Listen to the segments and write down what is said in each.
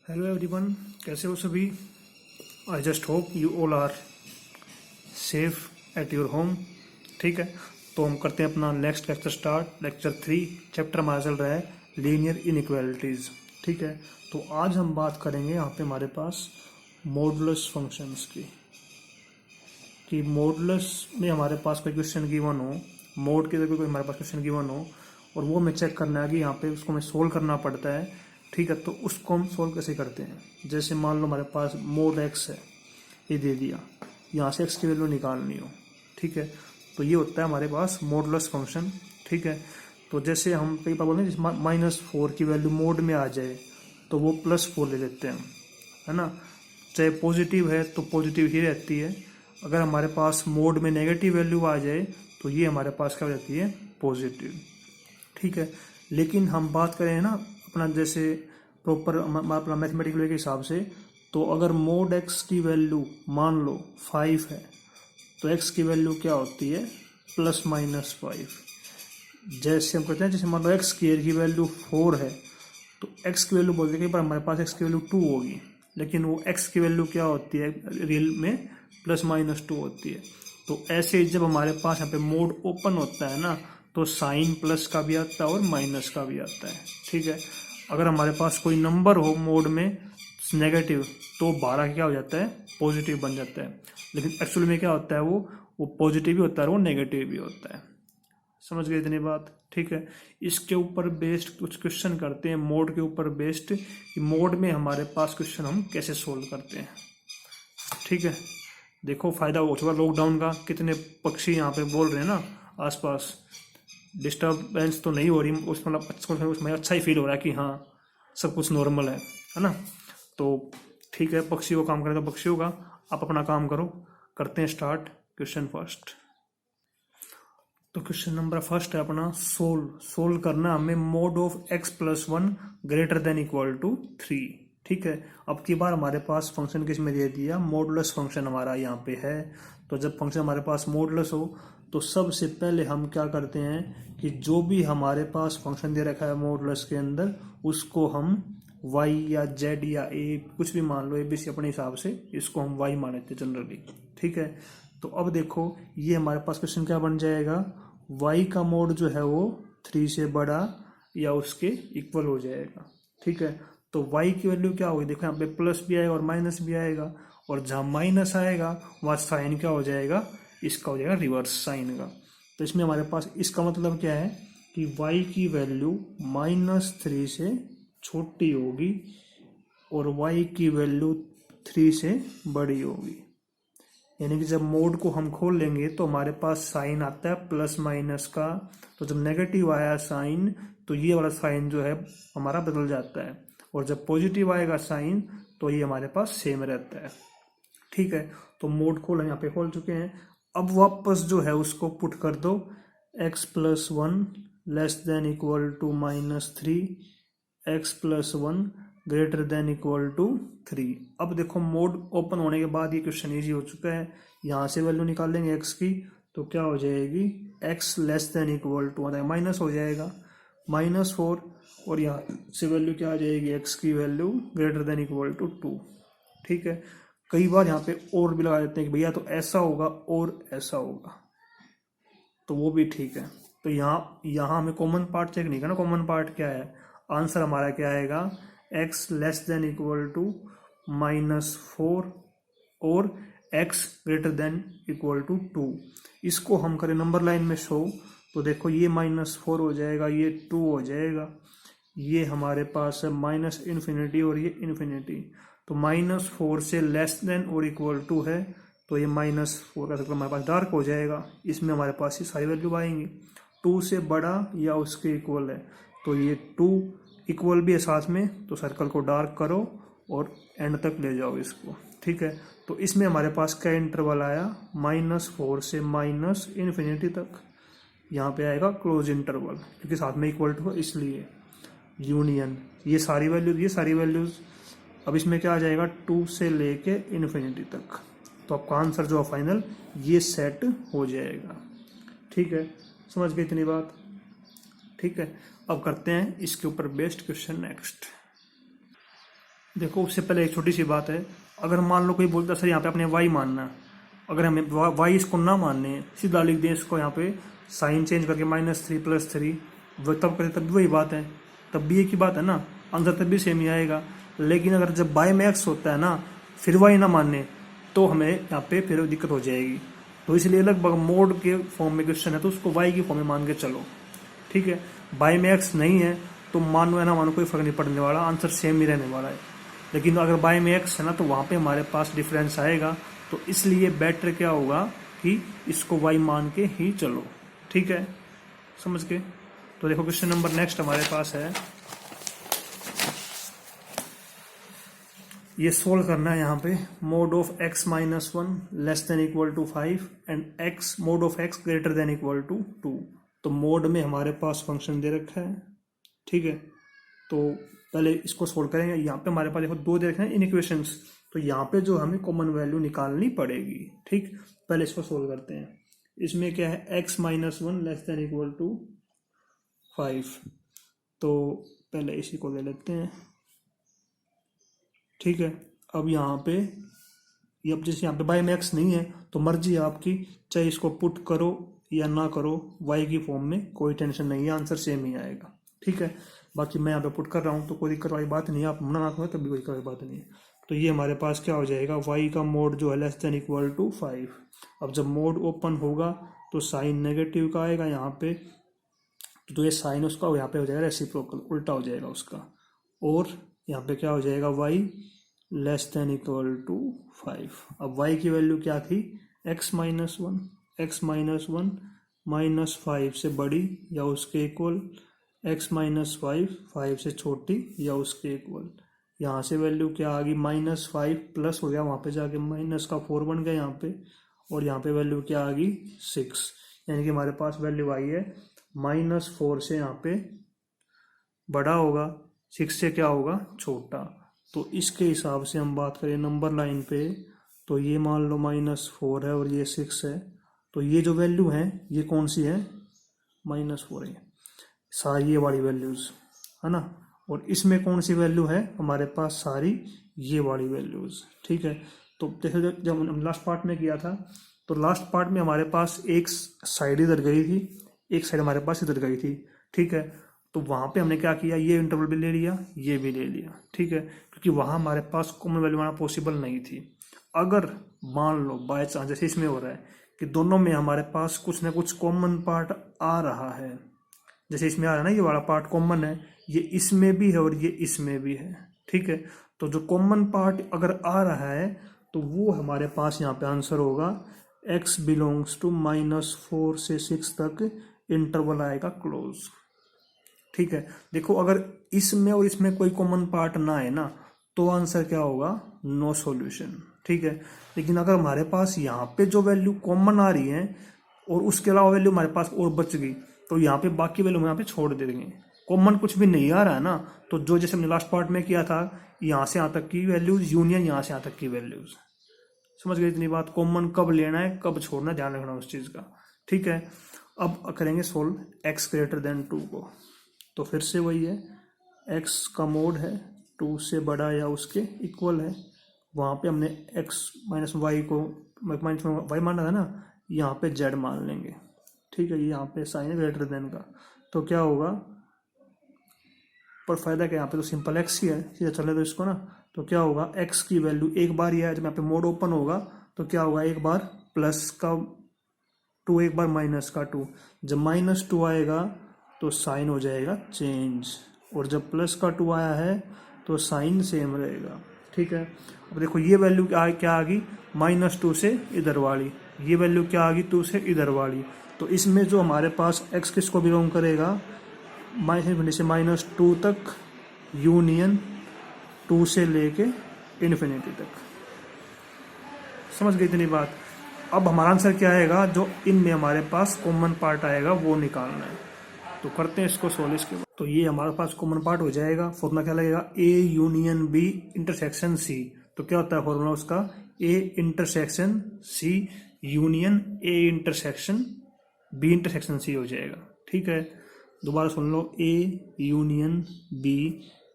Hello everyone, कैसे हो सभी। I just hope you all are safe at your home. ठीक है, तो हम करते हैं अपना next lecture start. Lecture 3 chapter हमारा चल रहा है लीनियर इनइक्वालिटीज़। ठीक है, तो आज हम बात करेंगे यहाँ पे हमारे पास मॉडुलस फंक्शंस की। कि मॉडुलस में हमारे पास कोई क्वेश्चन गिवन हो, मोड के जगह कोई हमारे पास क्वेश्चन गिवन हो और वो हमें चेक करना है कि यहाँ पे उसको हमें सोल्व करना पड़ता है। ठीक है, तो उसको हम सोल्व कैसे करते हैं। जैसे मान लो हमारे पास मोड एक्स है, ये दे दिया, यहाँ से एक्स की वैल्यू निकालनी हो। ठीक है, तो ये होता है हमारे पास मॉडुलस फंक्शन। ठीक है, तो जैसे हम कई बार बोलते हैं -4 की वैल्यू मोड में आ जाए तो वो +4 ले लेते हैं, है ना। चाहे पॉजिटिव है तो पॉजिटिव ही रहती है, अगर हमारे पास मोड में नेगेटिव वैल्यू आ जाए तो ये हमारे पास क्या हो जाती है, पॉजिटिव। ठीक है, लेकिन हम बात करें ना अपना जैसे प्रॉपर अपना मैथमेटिकल वे के हिसाब से, तो अगर मोड एक्स की वैल्यू मान लो 5 है तो एक्स की वैल्यू क्या होती है, ±5। जैसे हम कहते हैं, जैसे मान लो एक्स की वैल्यू 4 है तो एक्स की वैल्यू बोलते हैं, पर हमारे पास एक्स की वैल्यू 2 होगी, लेकिन वो एक्स की वैल्यू क्या होती है रियल में, ±2 होती है। तो ऐसे ही जब हमारे पास यहाँ पे मोड ओपन होता है ना, तो साइन प्लस का भी आता है और माइनस का भी आता है। ठीक है, अगर हमारे पास कोई नंबर हो मोड में नेगेटिव तो 12 क्या हो जाता है, पॉजिटिव बन जाता है। लेकिन एक्चुअल में क्या होता है, वो पॉजिटिव भी होता है और वो नेगेटिव भी होता है। समझ गए इतनी बात। ठीक है, इसके ऊपर बेस्ड कुछ क्वेश्चन करते हैं, मोड के ऊपर बेस्ड, कि मोड में हमारे पास क्वेश्चन हम कैसे सोल्व करते हैं। ठीक है, देखो फायदा हो चुका लॉकडाउन का, कितने पक्षी यहाँ पे बोल रहे हैं ना आसपास, डिस्टर्बेंस तो नहीं हो रही, उसमें अच्छा ही फील हो रहा है कि हाँ सब कुछ नॉर्मल है ना। तो ठीक है, पक्षी को काम करें तो पक्षी होगा, आप अपना काम करो। करते हैं स्टार्ट क्वेश्चन फर्स्ट। तो क्वेश्चन नंबर फर्स्ट है अपना सोल्व करना हमें mod of x+1 greater than equal to 3। ठीक है, अब की बार हमारे पास फंक्शन किस में दे दिया, मॉडुलस फंक्शन हमारा यहाँ पे है। तो जब फंक्शन हमारे पास मॉडुलस हो तो सबसे पहले हम क्या करते हैं कि जो भी हमारे पास फंक्शन दे रखा है मॉडुलस के अंदर, उसको हम y या z या a कुछ भी मान लो, ABC अपने हिसाब से, इसको हम y मान लेते हैं जनरली। ठीक है, तो अब देखो ये हमारे पास क्वेश्चन क्या बन जाएगा, y का मोड जो है वो 3 से बड़ा या उसके इक्वल हो जाएगा। ठीक है, तो y की वैल्यू क्या होगी, देखो यहाँ पे प्लस भी आएगा और माइनस भी आएगा, और जहाँ माइनस आएगा वहाँ साइन क्या हो जाएगा, इसका हो जाएगा रिवर्स साइन का। तो इसमें हमारे पास इसका मतलब क्या है कि y की वैल्यू -3 से छोटी होगी और y की वैल्यू 3 से बड़ी होगी। यानी कि जब मोड को हम खोल लेंगे तो हमारे पास साइन आता है प्लस माइनस का, तो जब नेगेटिव आया साइन तो ये वाला साइन जो है हमारा बदल जाता है, और जब पॉजिटिव आएगा साइन तो ये हमारे पास सेम रहता है। ठीक है, तो मोड खोल हम यहाँ पे खोल चुके हैं। अब वापस जो है उसको पुट कर दो, x+1 less than equal to -3, x+1 greater than equal to 3। अब देखो मोड ओपन होने के बाद ये क्वेश्चन इजी हो चुका है। यहाँ से वैल्यू निकाल लेंगे x की, तो क्या हो जाएगी, x less than equal to मतलब माइनस हो जाएगा -4, और यहाँ से वैल्यू क्या आ जाएगी, x की value greater than equal to 2। ठीक है, कई बार यहाँ पे और भी लगा देते हैं कि भैया तो ऐसा होगा और ऐसा होगा, तो वो भी ठीक है। तो यहाँ हमें कॉमन पार्ट चेक नहीं करना, कॉमन पार्ट क्या है, आंसर हमारा क्या आएगा, x less than equal to -4 और x greater than equal to 2। इसको हम करें नंबर लाइन में शो, तो देखो ये -4 हो जाएगा, ये 2 हो जाएगा, ये हमारे पास है -∞ और ये इन्फिनिटी। तो -4 से लेस देन और इक्वल टू है, तो ये -4 का सर्कल हमारे पास डार्क हो जाएगा, इसमें हमारे पास ये सारी वैल्यू आएंगी। 2 से बड़ा या उसके इक्वल है, तो ये 2 इक्वल भी है साथ में, तो सर्कल को डार्क करो और एंड तक ले जाओ इसको। ठीक है, तो इसमें हमारे पास क्या इंटरवल आया, -4 से -∞ तक, यहाँ पे आएगा क्लोज इंटरवल, क्योंकि साथ में इक्वल टू है इसलिए। यूनियन ये सारी वैल्यूज, अब इसमें क्या आ जाएगा, 2 से लेके इन्फिनिटी तक, तो आपका आंसर जो है फाइनल ये सेट हो जाएगा। ठीक है, समझ गए इतनी बात। ठीक है, अब करते हैं इसके ऊपर बेस्ड क्वेश्चन नेक्स्ट। देखो उससे पहले एक छोटी सी बात है, अगर मान लो कोई बोलता सर यहाँ पे अपने वाई मानना है, अगर हमें वाई इसको ना मानने हैं, सीधा लिख दें इसको यहाँ पे साइन चेंज करके -3 + 3, वो तब करें तब भी वही बात है, तब भी एक ही बात है ना, आंसर तब भी सेम ही आएगा। लेकिन अगर जब बाय में एक्स होता है ना, फिर वाई ना मानने, तो हमें यहाँ पे फिर दिक्कत हो जाएगी। तो इसलिए लगभग मोड के फॉर्म में क्वेश्चन है तो उसको वाई की फॉर्म में मान के चलो, ठीक है। बाय में एक्स नहीं है तो मानो या ना मानो कोई फर्क नहीं पड़ने वाला, आंसर सेम ही रहने वाला है। लेकिन अगर बाय में एक्स है ना तो वहाँ पे हमारे पास डिफरेंस आएगा, तो इसलिए बेटर क्या होगा कि इसको वाई मान के ही चलो, ठीक है, समझ के। तो देखो क्वेश्चन नंबर नेक्स्ट हमारे पास है, ये सोल्व करना है यहाँ पे, mode of x - 1 < 5 and x mode of x > 2। तो मोड में हमारे पास फंक्शन दे रखा है, ठीक है। तो पहले इसको सोल्व करेंगे। यहाँ पे हमारे पास देखो दो दे रखे हैं इन इक्वेशंस, तो यहाँ पे जो हमें कॉमन वैल्यू निकालनी पड़ेगी, ठीक। पहले इसको सोल्व करते हैं। इसमें क्या है, x - 1 < 5। तो पहले इसी को ले लेते हैं, ठीक है। अब यहाँ पे अब जैसे यहाँ पे बाय में एक्स नहीं है तो मर्जी है आपकी, चाहे इसको पुट करो या ना करो, वाई की फॉर्म में कोई टेंशन नहीं है, आंसर सेम ही आएगा, ठीक है। बाकी मैं यहाँ पे पुट कर रहा हूँ तो कोई दिक्कत वाली बात नहीं है, आप मना ना करो तब भी कोई दिक्कत वाली बात नहीं है। तो ये हमारे पास क्या हो जाएगा, वाई का मोड जो है < 5। अब जब मोड ओपन होगा तो साइन नेगेटिव का आएगा यहाँ पे, तो ये साइन उसका यहाँ पे हो जाएगा रेसिप्रोकल, उल्टा हो जाएगा उसका, और यहाँ पे क्या हो जाएगा, y < 5। अब y की वैल्यू क्या थी, x - 1, x - 1 -5 से बड़ी या उसके इक्वल, x - 5 से छोटी या उसके इक्वल। यहाँ से वैल्यू क्या आ गई, -5 प्लस हो गया, वहाँ पे जाके माइनस का 4 बन गया यहाँ पे, और यहाँ पे वैल्यू क्या आ गई 6, यानी कि हमारे पास वैल्यू आई है -4 से यहाँ पे बड़ा होगा, 6 से क्या होगा छोटा। तो इसके हिसाब से हम बात करें नंबर लाइन पे, तो ये मान लो -4 है और ये 6 है, तो ये जो वैल्यू है ये कौन सी है, -4 है, सारी ये वाली वैल्यूज है ना। और इसमें कौन सी वैल्यू है हमारे पास, सारी ये वाली वैल्यूज, ठीक है। तो देखो जब हम लास्ट पार्ट में किया था, तो लास्ट पार्ट में हमारे पास एक साइड इधर गई थी, एक साइड हमारे पास इधर गई थी, ठीक है। तो वहाँ पे हमने क्या किया, ये इंटरवल भी ले लिया, ये भी ले लिया, ठीक है, क्योंकि वहाँ हमारे पास कॉमन वैल्यू आना पॉसिबल नहीं थी। अगर मान लो बाय चांस जैसे इसमें हो रहा है कि दोनों में हमारे पास कुछ ना कुछ कॉमन पार्ट आ रहा है, जैसे इसमें आ रहा है ना, ये वाला पार्ट कॉमन है, ये इसमें भी है और ये इसमें भी है, ठीक है। तो जो कॉमन पार्ट अगर आ रहा है तो वो हमारे पास यहाँ पे आंसर होगा x बिलोंग्स टू -4 से 6 तक इंटरवल आएगा क्लोज, ठीक है। देखो अगर इसमें और इसमें कोई कॉमन पार्ट ना है ना, तो आंसर क्या होगा, नो सॉल्यूशन, ठीक है। लेकिन अगर हमारे पास यहाँ पे जो वैल्यू कॉमन आ रही है और उसके अलावा वैल्यू हमारे पास और बच गई, तो यहाँ पे बाकी वैल्यू हम यहाँ पे छोड़ दे देंगे। कॉमन कुछ भी नहीं आ रहा है ना, तो जो जैसे हमने लास्ट पार्ट में किया था, यहाँ से यहाँ तक की वैल्यूज यूनियन यहाँ से यहाँ तक की वैल्यूज, समझ गए इतनी बात। कॉमन कब लेना है कब छोड़ना है, ध्यान रखना उस चीज़ का, ठीक है। अब करेंगे सोल्व x > 2 को, तो फिर से वही है, x का मोड है 2 से बड़ा या उसके इक्वल है, वहाँ पे हमने x - y को y माना था ना, यहाँ पे z मान लेंगे, ठीक है। यहाँ पे साइन ग्रेटर देन का, तो क्या होगा, पर फायदा क्या, यहाँ पे तो सिंपल x ही है, सीधा चले तो इसको ना, तो क्या होगा, x की वैल्यू एक बार ही है, जब यहाँ पे मोड ओपन होगा तो क्या होगा, एक बार प्लस का 2, एक बार माइनस का 2, जब -2 आएगा तो साइन हो जाएगा चेंज, और जब प्लस का 2 आया है तो साइन सेम रहेगा, ठीक है। अब देखो ये वैल्यू क्या आ गई, -2 से इधर वाली, ये वैल्यू क्या आ गई 2 से इधर वाली। तो इसमें जो हमारे पास x किसको बिलोंग करेगा, से -2 तक यूनियन 2 से लेके इन्फिनिटी तक, समझ गई इतनी बात। अब हमारा आंसर क्या आएगा, जो इनमें हमारे पास कॉमन पार्ट आएगा वो निकालना है, तो करते हैं इसको सोल्व इसके बाद। तो ये हमारे पास कॉमन पार्ट हो जाएगा, फॉर्मूला क्या लगेगा, A union B intersection C। तो क्या होता है फॉर्मूला उसका, A intersection C union A intersection B intersection C हो जाएगा, ठीक है। दोबारा सुन लो, A union B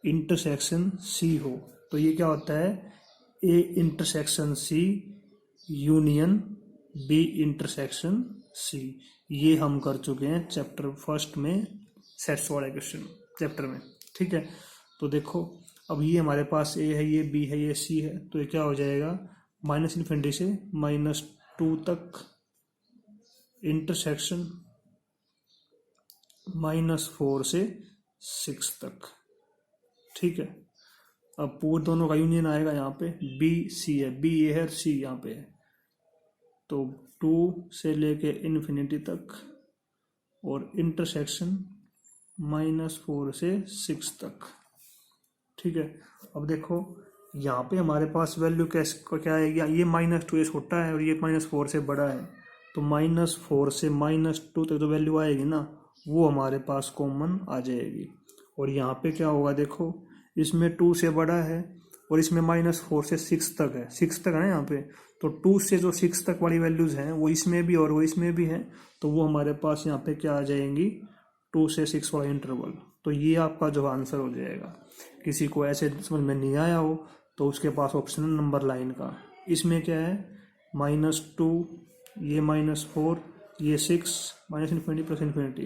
intersection C हो तो ये क्या होता है, A intersection C union B intersection C. ये हम कर चुके हैं चैप्टर फर्स्ट में, सेट्स वाले क्वेश्चन चैप्टर में। ठीक है, तो देखो अब ये हमारे पास ए है, ये बी है, ये सी है, तो ये क्या हो जाएगा, माइनस इन्फिनिटी से -2 तक इंटरसेक्शन -4 से 6 तक। ठीक है, अब पूरे दोनों का यूनियन आएगा यहाँ पे, बी सी है, बी ए है और सी यहाँ पे है, तो 2 से लेके इन्फिनिटी तक और इंटरसेक्शन -4 से 6 तक। ठीक है, अब देखो यहाँ पे हमारे पास वैल्यू क्या आएगी, ये -2 ये छोटा है और ये -4 से बड़ा है, तो -4 से -2 तक जो वैल्यू आएगी ना वो हमारे पास कॉमन आ जाएगी। और यहाँ पे क्या होगा, देखो इसमें 2 से बड़ा है और इसमें -4 से 6 तक है, 6 तक है ना यहाँ पे, तो 2 से जो 6 तक वाली वैल्यूज हैं वो इसमें भी और वो इसमें भी है, तो वो हमारे पास यहाँ पे क्या आ जाएंगी, 2 से 6 वाला इंटरवल। तो ये आपका जो आंसर हो जाएगा। किसी को ऐसे समझ में नहीं आया हो तो उसके पास ऑप्शन है नंबर लाइन का। इसमें क्या है, -2 ये -4 ये 6 माइनस इन्फिनिटी प्लस इन्फिनिटी,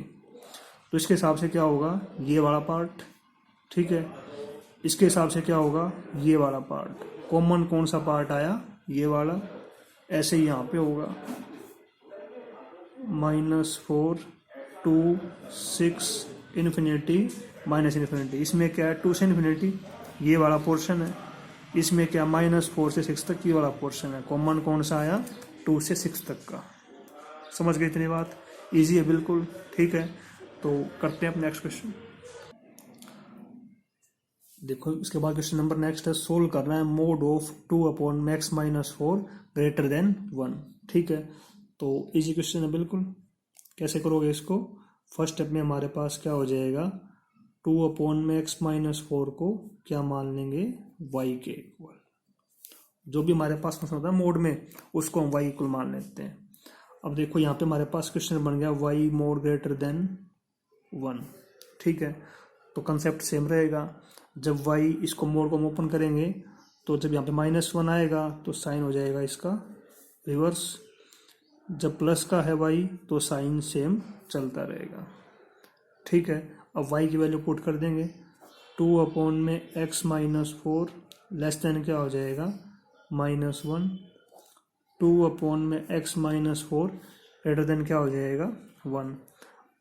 तो इसके हिसाब से क्या होगा, ये वाला पार्ट। ठीक है, इसके हिसाब से क्या होगा, ये वाला पार्ट। कॉमन कौन सा पार्ट आया, ये वाला। ऐसे ही यहाँ पे होगा -4 2 6 इन्फिनिटी माइनस इन्फिनिटी। इसमें क्या है, 2 से इन्फिनिटी ये वाला पोर्शन है, इसमें क्या -4 से 6 तक ये वाला पोर्शन है। कॉमन कौन सा आया, 2 से 6 तक का। समझ गए इतनी बात, इजी है बिल्कुल। ठीक है, तो करते हैं अपने नेक्स्ट क्वेश्चन। देखो इसके बाद क्वेश्चन नंबर नेक्स्ट है, सोल्व करना है mod of 2/x - 4 greater than 1। ठीक है, तो इजी क्वेश्चन है बिल्कुल। कैसे करोगे इसको, फर्स्ट स्टेप में हमारे पास क्या हो जाएगा, 2/x - 4 को क्या मान लेंगे, y के इक्वल। जो भी हमारे पास फंक्शन होता है मोड में उसको हम y इक्वल मान लेते हैं। अब देखो यहाँ पे हमारे पास क्वेश्चन बन गया y मोड ग्रेटर देन 1। ठीक है, तो कंसेप्ट सेम रहेगा। जब y इसको मोड को हम ओपन करेंगे तो जब यहाँ पे -1 आएगा तो साइन हो जाएगा इसका रिवर्स, जब प्लस का है y तो साइन सेम चलता रहेगा। ठीक है, अब y की वैल्यू पुट कर देंगे, 2/x - 4 लेस देन क्या हो जाएगा, -1, 2/x - 4 ग्रेटर देन क्या हो जाएगा, 1।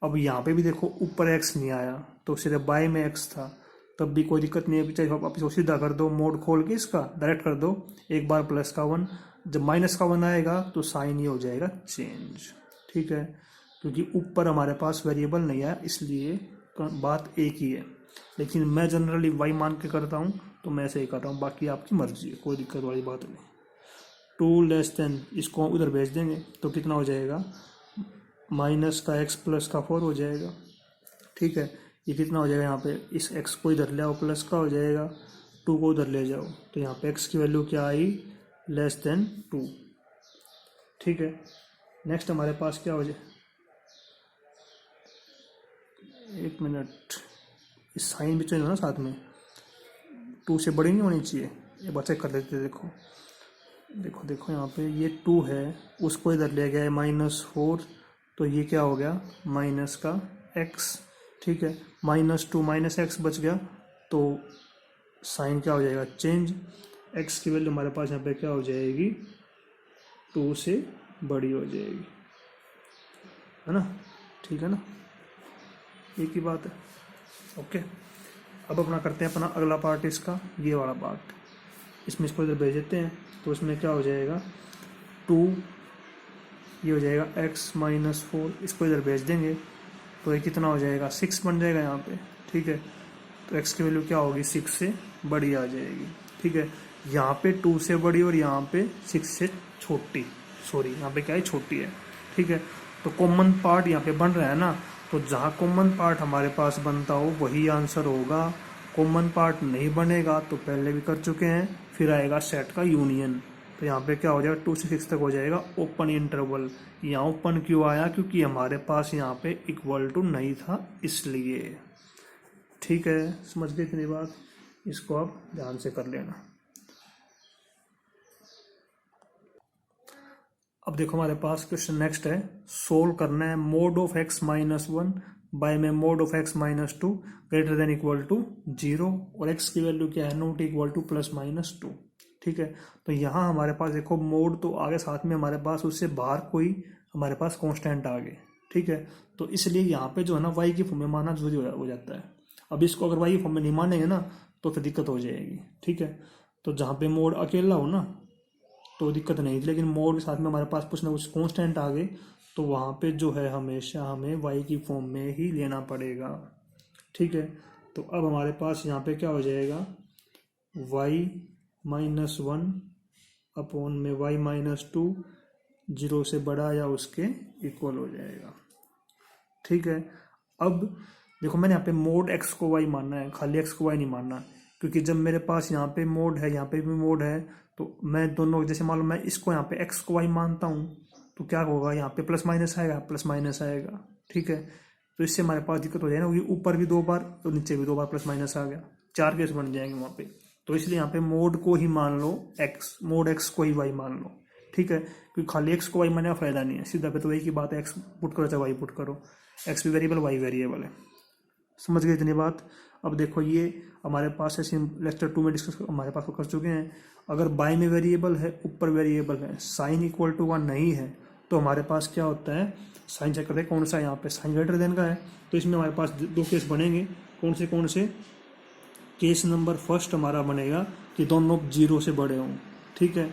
अब यहाँ पे भी देखो ऊपर x नहीं आया तो सिर्फ बाय में x था, तब भी कोई दिक्कत नहीं है, चाहे आप इसको सीधा कर दो, मोड खोल के इसका डायरेक्ट कर दो, एक बार प्लस का 1, जब माइनस का 1 आएगा तो साइन ये हो जाएगा चेंज। ठीक है, क्योंकि ऊपर हमारे पास वेरिएबल नहीं आया इसलिए बात एक ही है, लेकिन मैं जनरली y मान के करता हूँ तो मैं ऐसे ही कर रहा हूँ, बाकी आपकी मर्जी है, कोई दिक्कत वाली बात नहीं। 2 लेस देन इसको उधर भेज देंगे तो कितना हो जाएगा, माइनस का x प्लस का 4 हो जाएगा। ठीक है, ये कितना हो जाएगा, यहाँ पे इस x को इधर ले आओ, प्लस का हो जाएगा, 2 को उधर ले जाओ, तो यहाँ पे x की वैल्यू क्या आई, लेस देन 2। ठीक है, नेक्स्ट हमारे पास क्या हो जाए, एक मिनट, इस साइन भी चेंज हो ना साथ में, 2 से बड़ी नहीं होनी चाहिए, ये बात चेक कर लेते हैं। देखो देखो देखो यहाँ पे ये 2 है, उसको इधर ले गया है -4, तो ये क्या हो गया, माइनस का x। ठीक है, -2 - x बच गया, तो साइन क्या हो जाएगा, चेंज। x की वैल्यू हमारे पास यहाँ पे क्या हो जाएगी, 2 से बड़ी हो जाएगी, है ना। ठीक है ना, एक ही बात है। ओके, अब अपना करते हैं अपना अगला पार्ट इसका, ये वाला पार्ट, इसमें इसको इधर भेज देते हैं, तो इसमें क्या हो जाएगा, 2 ये हो जाएगा x - 4, इसको इधर भेज देंगे तो ये कितना हो जाएगा, 6 बन जाएगा यहाँ पे। ठीक है, तो x की वैल्यू क्या होगी, 6 से बड़ी आ जाएगी। ठीक है, यहाँ पे 2 से बड़ी और यहाँ पे 6 से छोटी, सॉरी यहाँ पे क्या है, छोटी है। ठीक है, तो कॉमन पार्ट यहाँ पे बन रहा है ना, तो जहाँ कॉमन पार्ट हमारे पास बनता हो वही आंसर होगा। कॉमन पार्ट नहीं बनेगा तो पहले भी कर चुके हैं, फिर आएगा सेट का यूनियन, तो यहाँ पे क्या हो जाएगा, 2 से 6 तक हो जाएगा ओपन इंटरवल। यहाँ ओपन क्यों आया, क्योंकि हमारे पास यहाँ पे इक्वल टू नहीं था इसलिए। ठीक है, समझ गए इतनी बात। इसको आप ध्यान से कर लेना। अब देखो हमारे पास क्वेश्चन नेक्स्ट है, सोल्व करना है mod of x minus one by में mod of x minus two greater than equal to 0 और x की वैल्यू क्या है, not equal to plus minus 2। ठीक है, तो यहाँ हमारे पास देखो मोड तो आगे साथ में हमारे पास उससे बाहर कोई हमारे पास कांस्टेंट आ गए। ठीक है, तो इसलिए यहाँ पे जो है ना y की फॉर्म में मानना जरूरी हो जाता है। अब इसको अगर y की फॉर्म में नहीं मानेंगे ना तो फिर दिक्कत हो जाएगी। ठीक है, तो जहाँ पे मोड अकेला हो ना तो दिक्कत नहीं थी, लेकिन मोड के साथ में हमारे पास कुछ ना कुछ कांस्टेंट आ गए तो वहाँ पे जो है हमेशा हमें y की फॉर्म में ही लेना पड़ेगा। ठीक है, तो अब हमारे पास यहाँ पे क्या हो जाएगा, y माइनस वन अपॉन में y माइनस टू 0 से बड़ा या उसके इक्वल हो जाएगा। ठीक है, अब देखो मैंने यहाँ पे मोड x को y मानना है, खाली x को y नहीं मानना, क्योंकि जब मेरे पास यहाँ पे मोड है यहाँ पे भी मोड है तो मैं दोनों, जैसे मान लो मैं इसको यहाँ पे x को y मानता हूँ तो क्या होगा, यहाँ पे प्लस माइनस आएगा, प्लस माइनस आएगा। ठीक है, तो इससे हमारे पास दिक्कत हो जाएगी ना, क्योंकि ऊपर भी 2 बार तो नीचे भी 2 बार प्लस माइनस आ गया, 4 केस बन जाएंगे वहाँ पे। तो इसलिए यहाँ पे मोड को ही मान लो x, मोड x को ही y मान लो। ठीक है, क्योंकि खाली x को y मानने का फायदा नहीं है, सीधा पे तो वही की बात है, x पुट करो चाहे y पुट करो, x भी वेरिएबल y वेरिएबल है। समझ गए इतनी बात। अब देखो ये हमारे पास ऐसे लेक्चर 2 में डिस्कस हमारे पास कर चुके हैं, अगर बाई में वेरिएबल है ऊपर वेरिएबल है साइन इक्वल टू 1 नहीं है तो हमारे पास क्या होता है, साइन चेक करते हैं कौन सा, यहाँ पे साइन ग्रेटर देन का है तो इसमें हमारे पास 2 केस बनेंगे। कौन से केस नंबर फर्स्ट हमारा बनेगा कि दोनों 0 से बड़े हों। ठीक है,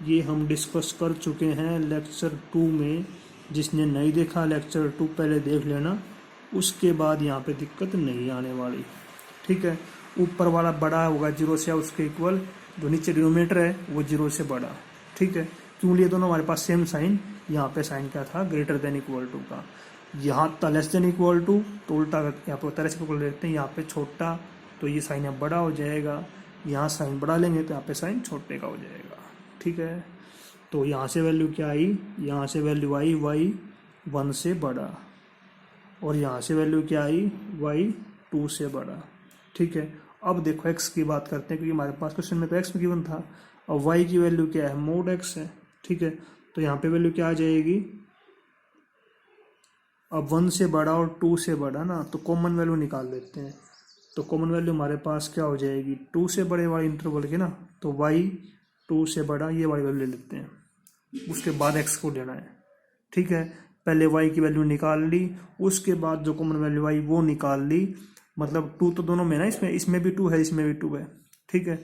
ये हम डिस्कस कर चुके हैं लेक्चर 2 में, जिसने नहीं देखा लेक्चर 2 पहले देख लेना, उसके बाद यहाँ पे दिक्कत नहीं आने वाली। ठीक है, ऊपर वाला बड़ा होगा 0 से या उसके इक्वल, जो नीचे डिनोमिनेटर है वो 0 से बड़ा। ठीक है, क्यों लिए दोनों हमारे पास सेम साइन, यहाँ पे साइन क्या था, ग्रेटर देन इक्वल टू का, यहाँ था लेस देन इक्वल टू तो उल्टा यहाँ पे तरह से इक्वल लेते हैं, यहाँ पे छोटा तो ये साइन अब बड़ा हो जाएगा, यहाँ साइन बड़ा लेंगे तो यहाँ पे साइन छोटे का हो जाएगा। ठीक है, तो यहाँ से वैल्यू क्या आई, यहाँ से वैल्यू आई y 1 से बड़ा और यहाँ से वैल्यू क्या आई y 2 से बड़ा। ठीक है, अब देखो x की बात करते हैं, क्योंकि हमारे पास क्वेश्चन में तो x गिवन था, और y की वैल्यू क्या है, मोड x है। ठीक है, तो यहाँ पे वैल्यू क्या आ जाएगी, अब 1 से बड़ा और 2 से बड़ा ना, तो कॉमन वैल्यू निकाल लेते हैं। तो कॉमन वैल्यू हमारे पास क्या हो जाएगी, 2 से बड़े वाले इंटरवल के ना, तो y 2 से बड़ा ये वाली वैल्यू ले लेते हैं, उसके बाद x को लेना है। ठीक है, पहले y की वैल्यू निकाल ली, उसके बाद जो कॉमन वैल्यू आई वो निकाल ली, मतलब 2 तो दोनों में ना, इसमें भी 2 है इसमें भी 2 है। ठीक है,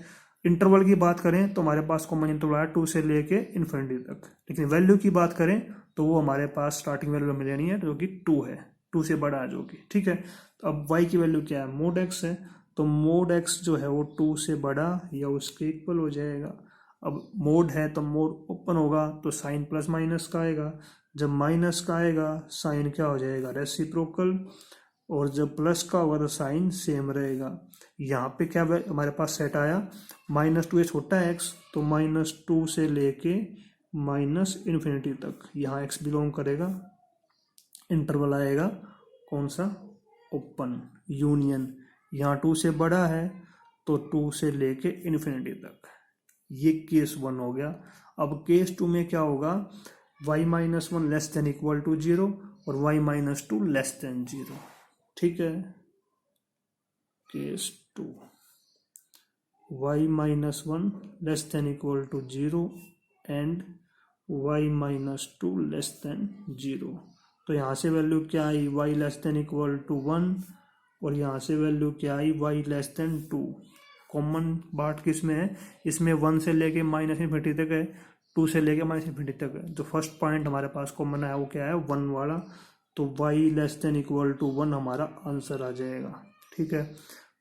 इंटरवल की बात करें तो हमारे पास कॉमन इंटरवल आया 2 से लेके इन्फिनिटी तक, लेकिन वैल्यू की बात करें तो वो हमारे पास स्टार्टिंग वैल्यू हमें लेनी है जो कि 2 है, 2 से बड़ा जो कि। ठीक है, तो अब y की वैल्यू क्या है, मोड x है, तो मोड x जो है वो 2 से बड़ा या उसके इक्वल हो जाएगा। अब मोड है तो मोड ओपन होगा तो साइन प्लस माइनस का आएगा, जब माइनस का आएगा साइन क्या हो जाएगा, रेसिप्रोकल, और जब प्लस का होगा तो साइन सेम रहेगा। यहाँ पे क्या हमारे पास सेट आया, -2 ये छोटा है x, तो -2 से लेके -इन्फिनिटी तक, यहाँ x बिलोंग करेगा, इंटरवल आएगा कौन सा, ओपन यूनियन, यहाँ 2 से बड़ा है तो 2 से लेके इन्फिनिटी तक। ये केस 1 हो गया। अब केस 2 में क्या होगा, y minus 1 less than equal to 0 और y माइनस 2 लेस देन 0। ठीक है, case 2 y minus 1 less than equal to 0 and y minus 2 less than 0। तो यहाँ से वैल्यू क्या आई, y less than equal to 1 और यहाँ से वैल्यू क्या आई, y लेस देन 2। कॉमन बात किस में है, इसमें 1 से लेके -इन्फिनिटी तक है, 2 से लेके -इन्फिनिटी तक है। जो फर्स्ट पॉइंट हमारे पास कॉमन है वो क्या है, 1 वाला, तो y less than equal to 1 हमारा आंसर आ जाएगा। ठीक है,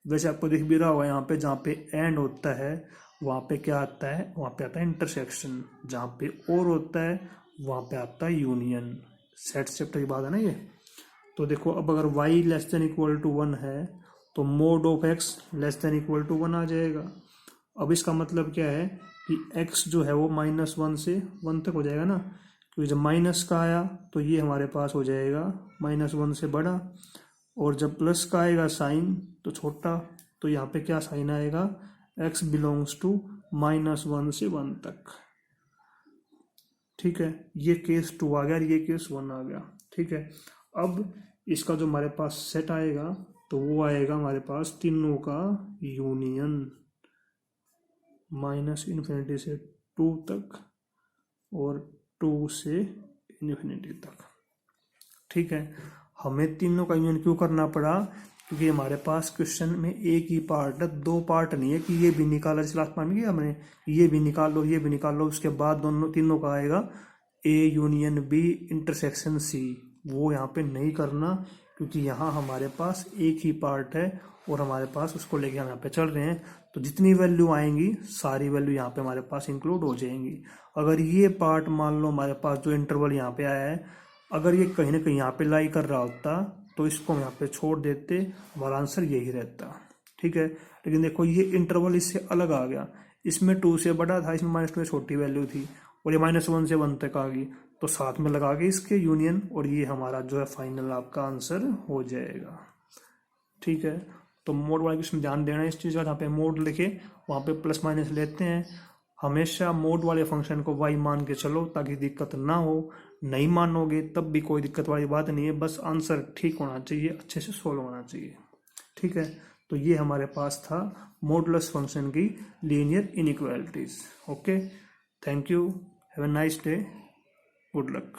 वैसे आपको दिख भी रहा होगा यहाँ पे, जहाँ पे एंड होता है वहाँ पे क्या आता है, वहाँ पे आता है इंटरसेक्शन, जहाँ पे और होता है वहाँ पे आता है यूनियन। सेट चैप्टर की बात है ना ये। तो देखो अब अगर y less than equal to 1 है तो mod of x less than equal to 1 आ जाएगा। अब इसका मतलब क्या है कि x जो है वो -1 से 1 तक हो जाएगा ना, क्योंकि जब माइनस का आया तो ये हमारे पास हो जाएगा -1 से बड़ा, और जब प्लस का आएगा साइन तो छोटा, तो यहाँ पे क्या साइन आएगा, x बिलोंग्स टू -1 से 1 तक। ठीक है, ये केस 2 आ गया और ये केस 1 आ गया। ठीक है, अब इसका जो हमारे पास सेट आएगा तो वो आएगा हमारे पास तीनों का यूनियन, -∞ से 2 तक और 2 से इन्फिनिटी तक। ठीक है, हमें तीनों का यूनियन क्यों करना पड़ा, क्योंकि हमारे पास क्वेश्चन में एक ही पार्ट है, 2 पार्ट नहीं है कि ये भी निकाला, जैसे लास्ट में किया हमने, ये भी निकाल लो ये भी निकाल लो, उसके बाद दोनों तीनों का आएगा A union B intersection C। वो यहाँ पे नहीं करना, क्योंकि यहाँ हमारे पास एक ही पार्ट है और हमारे पास उसको लेके हम यहाँ पे चल रहे हैं, तो जितनी वैल्यू आएंगी सारी वैल्यू यहाँ पे हमारे पास इंक्लूड हो जाएंगी। अगर ये पार्ट मान लो हमारे पास जो इंटरवल यहाँ पे आया है, अगर ये कहीं ना कहीं यहाँ पे लाई कर रहा होता तो इसको हम यहाँ पे छोड़ देते, हमारा आंसर यही रहता। ठीक है, लेकिन देखो ये इंटरवल इससे अलग आ गया, इसमें 2 से बड़ा था, इसमें -2 में छोटी वैल्यू थी और ये -1 से 1 तक आ गई, तो साथ में लगा के इसके यूनियन, और ये हमारा जो है फाइनल आपका आंसर हो जाएगा। ठीक है, तो मोड वाले क्वेश्चन ध्यान देना इस चीज़ का, जहाँ पे मोड लिखे वहाँ पे प्लस माइनस लेते हैं, हमेशा मोड वाले फंक्शन को y मान के चलो ताकि दिक्कत ना हो, नहीं मानोगे तब भी कोई दिक्कत वाली बात नहीं है, बस आंसर ठीक होना चाहिए, अच्छे से सोल्व होना चाहिए। ठीक है, तो ये हमारे पास था मॉडुलस फंक्शन की linear inequalities. Okay, thank you, have a nice day, good luck.